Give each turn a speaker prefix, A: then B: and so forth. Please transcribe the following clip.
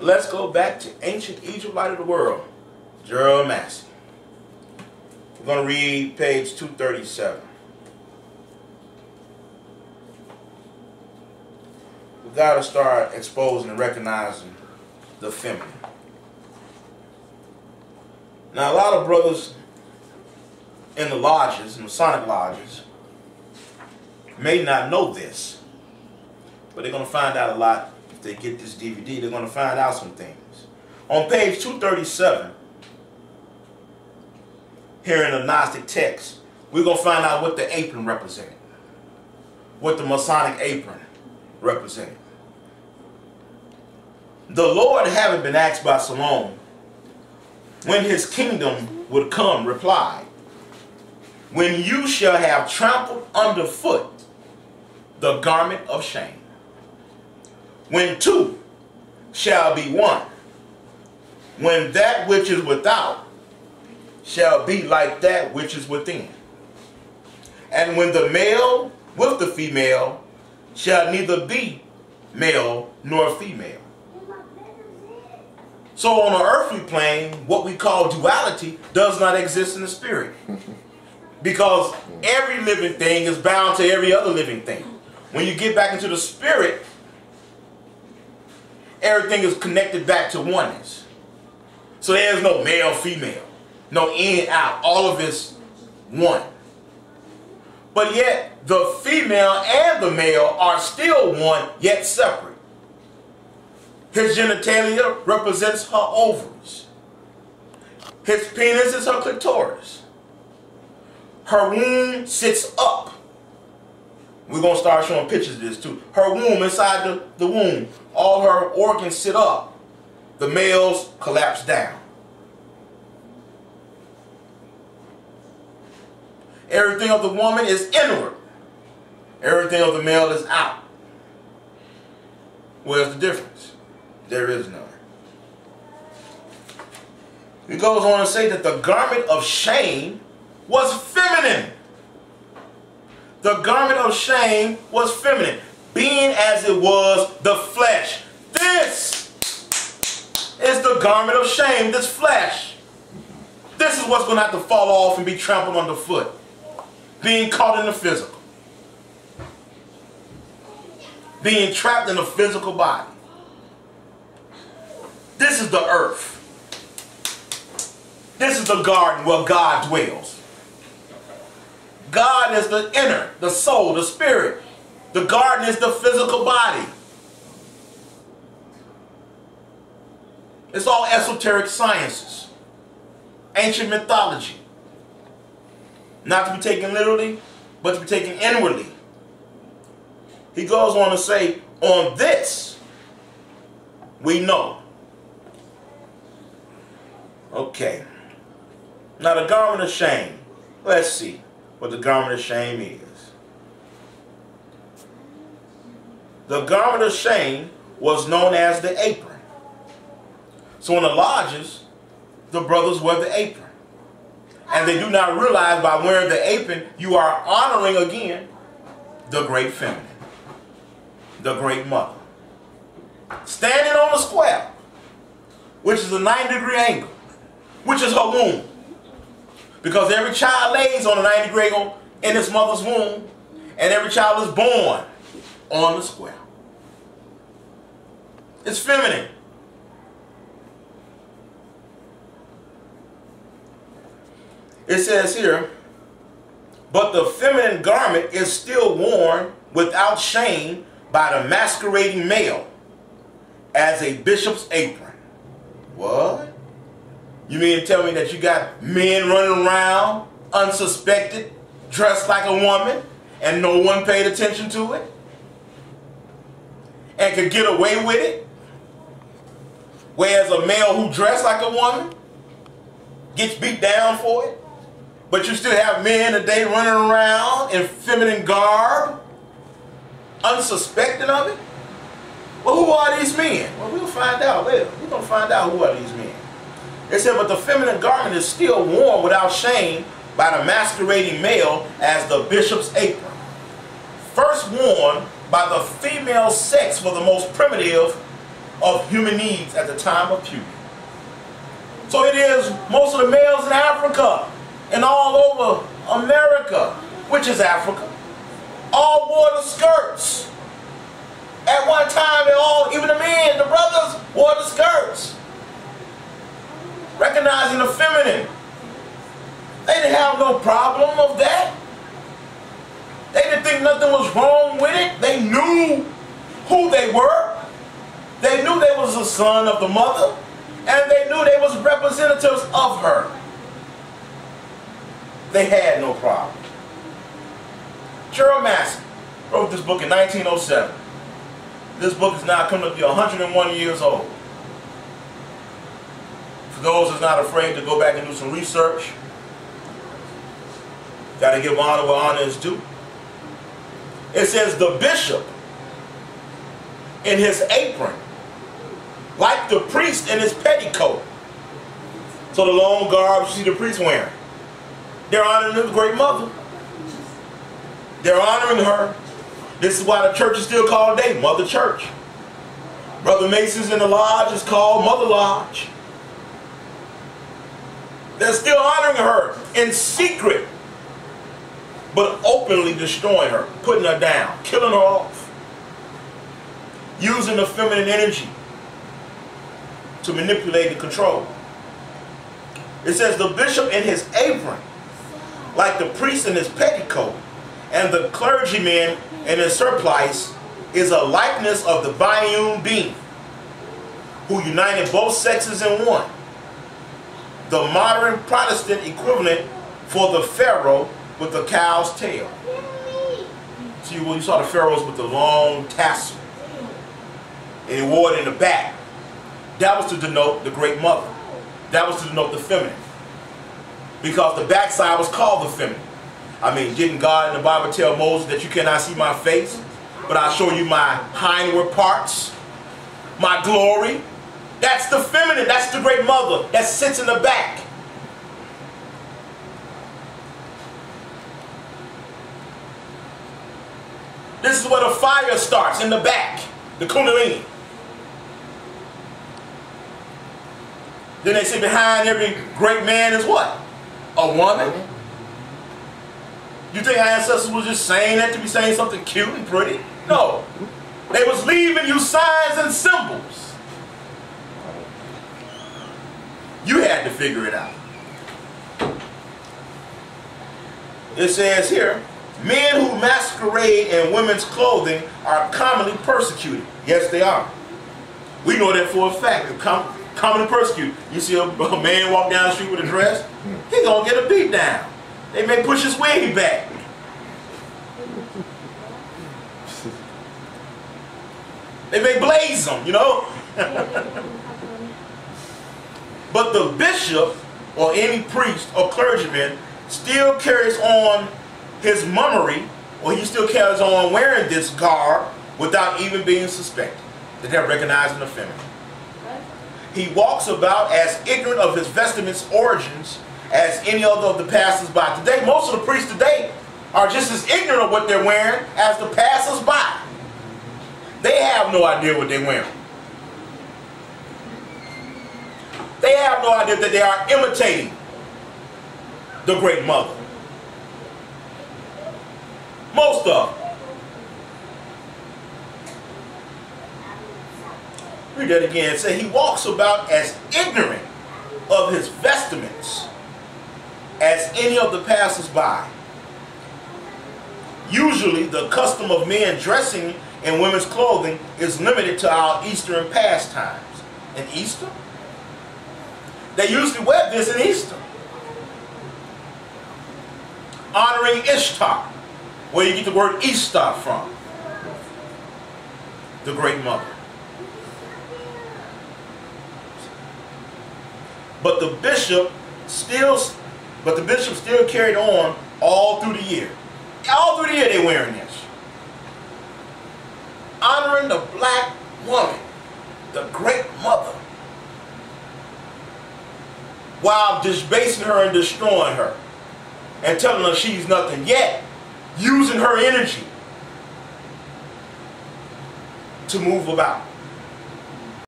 A: let's go back to ancient Egypt, light of the world. Gerald Massey. We're going to read page 237. We got to start exposing and recognizing the feminine. Now, a lot of brothers in the lodges, in the Masonic lodges, may not know this, but they're going to find out a lot if they get this DVD. They're going to find out some things. On page 237, here in the Gnostic text, we're going to find out what the apron represented, what the Masonic apron represented. The Lord, having been asked by Salome when his kingdom would come, replied, when you shall have trampled underfoot the garment of shame, when two shall be one, when that which is without shall be like that which is within, and when the male with the female shall neither be male nor female. So on an earthly plane, what we call duality does not exist in the spirit. Because every living thing is bound to every other living thing. When you get back into the spirit, everything is connected back to oneness. So there's no male, female, no in, out. All of it's one. But yet, the female and the male are still one, yet separate. His genitalia represents her ovaries. His penis is her clitoris. Her womb sits up. We're going to start showing pictures of this too. Her womb, inside the womb, all her organs sit up. The males collapse down. Everything of the woman is inward. Everything of the male is out. Where's the difference? There is none. He goes on to say that the garment of shame was feminine. The garment of shame was feminine, being as it was the flesh. This is the garment of shame, this flesh. This is what's going to have to fall off and be trampled underfoot. Being caught in the physical. Being trapped in a physical body. This is the earth. This is the garden where God dwells. God is the inner, the soul, the spirit. The garden is the physical body. It's all esoteric sciences. Ancient mythology. Not to be taken literally, but to be taken inwardly. He goes on to say, on this we know. Okay. Now the garment of shame. Let's see what the garment of shame is. The garment of shame was known as the apron. So in the lodges, the brothers wear the apron. And they do not realize by wearing the apron, you are honoring again the great feminine, the great mother. Standing on the square, which is a 90-degree angle, which is her womb. Because every child lays on a 90-degree angle in its mother's womb, and every child is born on the square. It's feminine. It says here, but the feminine garment is still worn without shame by the masquerading male as a bishop's apron. What? You mean to tell me that you got men running around unsuspected, dressed like a woman, and no one paid attention to it? And could get away with it? Whereas a male who dressed like a woman gets beat down for it? But you still have men today running around in feminine garb, unsuspecting of it? Well, who are these men? Well, we'll find out later. We're going to find out who are these men. It said, but the feminine garment is still worn without shame by the masquerading male as the bishop's apron. First worn by the female sex for the most primitive of human needs at the time of puberty. So it is most of the males in Africa and all over America, which is Africa, all wore the skirts. At one time, they all, even the men, the brothers, wore the skirts. Recognizing the feminine. They didn't have no problem of that. They didn't think nothing was wrong with it. They knew who they were. They knew they was the son of the mother. And they knew they was representatives of her. They had no problem. Gerald Massey wrote this book in 1907. This book is now coming up to be 101 years old. For those that's not afraid to go back and do some research, got to give honor where honor is due. It says the bishop in his apron, like the priest in his petticoat. So the long garb you see the priest wearing. They're honoring the great mother. They're honoring her. This is why the church is still called today Mother Church. Brother Mason's in the lodge is called Mother Lodge. They're still honoring her in secret, but openly destroying her, putting her down, killing her off, using the feminine energy to manipulate and control. It says the bishop in his apron, like the priest in his petticoat, and the clergyman in his surplice, is a likeness of the biune being, who united both sexes in one. The modern Protestant equivalent for the pharaoh with the cow's tail. See, well, you saw the pharaohs with the long tassel, and they wore it in the back. That was to denote the great mother. That was to denote the feminine. Because the backside was called the feminine. I mean, didn't God in the Bible tell Moses that you cannot see my face, but I'll show you my hindward parts, my glory? That's the feminine. That's the great mother that sits in the back. This is where the fire starts, in the back, the kundalini. Then they say behind every great man is what? A woman? You think our ancestors was just saying that to be saying something cute and pretty? No. They was leaving you signs and symbols. You had to figure it out. It says here, men who masquerade in women's clothing are commonly persecuted. Yes, they are. We know that for a fact. They're commonly persecuted. You see a man walk down the street with a dress, he gonna get a beat down. They may push his wig back. They may blaze him, you know. But the bishop or any priest or clergyman still carries on his mummery, or he still carries on wearing this garb without even being suspected that they're recognizing the feminine. He walks about as ignorant of his vestments' origins as any other of the passers-by. Today, most of the priests today are just as ignorant of what they're wearing as the passers-by. They have no idea what they're wearing. They have no idea that they are imitating the great mother. Most of them. Read that again. It says he walks about as ignorant of his vestments as any of the passers-by. Usually the custom of men dressing in women's clothing is limited to our Eastern pastimes. In Easter? They usually wear this in Easter. Honoring Ishtar, where you get the word Easter from. The great mother. But the bishop still carried on all through the year. All through the year they're wearing this. Honoring the black woman, the great mother, while debasing her and destroying her and telling her she's nothing, yet using her energy to move about.